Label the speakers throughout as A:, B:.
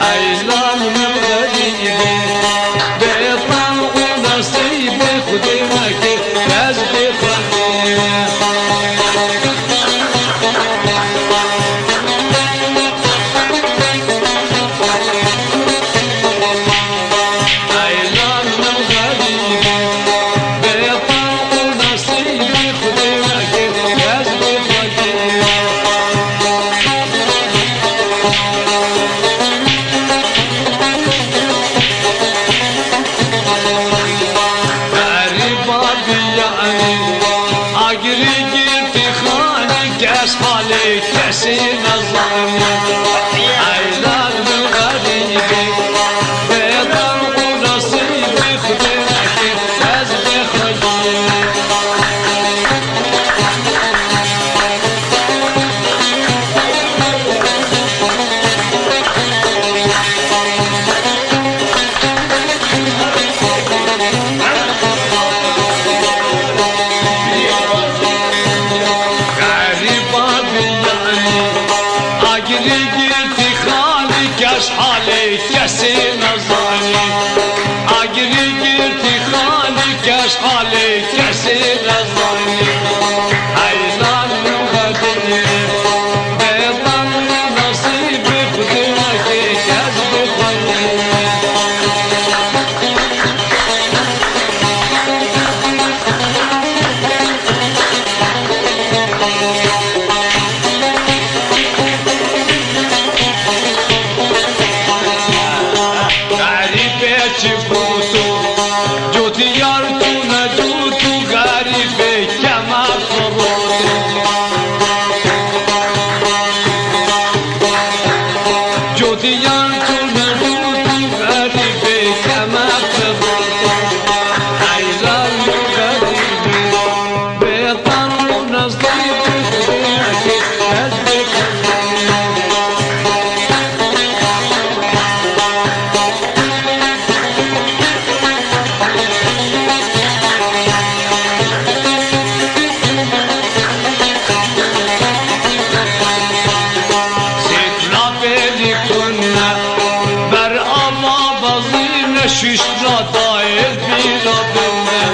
A: عيلان من غريبي بيطلع ونصيبي خدمك لازم خليني كاسين الظلم عيلان من غريبي بيضر ونصيبي خدمك لازم خليني حالي كاسين الظالم عقلي قلتي خالي كاش حالي كاسين الظالم عيلان وغدري بيضل نصيبي خدمك كذب خليني ششنا داير بينا بنا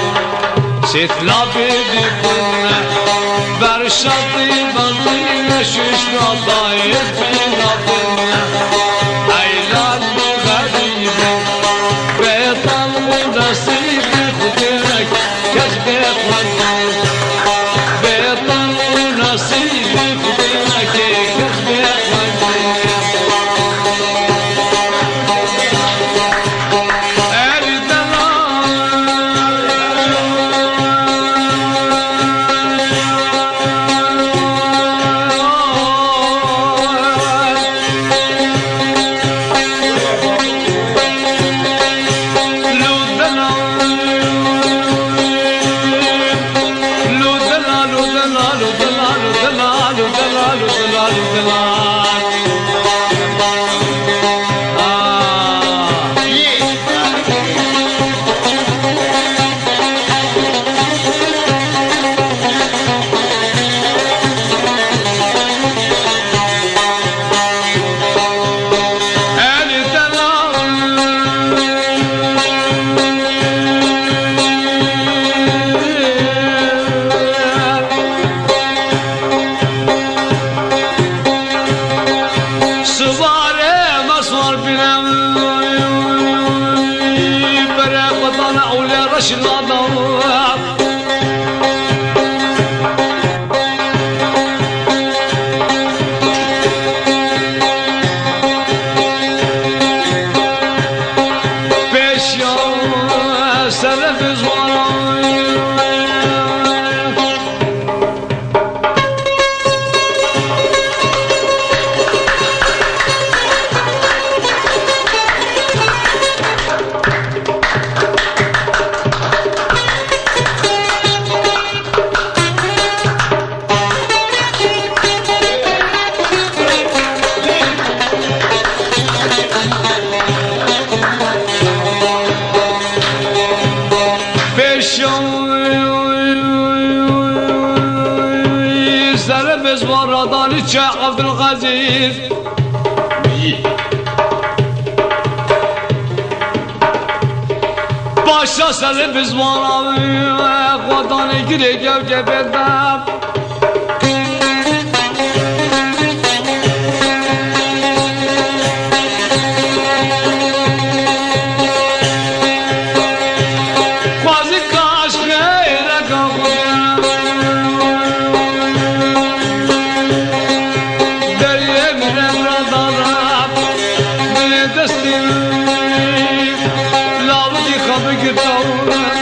A: ستلا بيدي كنا برشاطي بطينا ششنا داير بينا بنا عيلان غريبي بيطل ونصيبي خدمك كذبي خليني بيطل ونصيبي خدمك كذبي خليني
B: عبد العزيز
A: سر بزمانم خودانه گیره گو که بدم بازی کاش غیره گم دریه میرم را دارم دریه دستیم لاوی خواب گرتاورم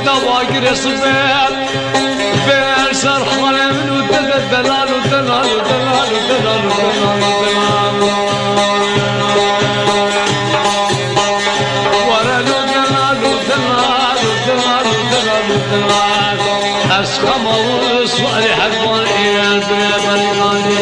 A: دواقر صباب بأرسل خلم ودلال دلال ودلال ودلال ودلال ودلال ورلو دلال ودلال ودلال ودلال ودلال أسخم وصالح القرآن البلاد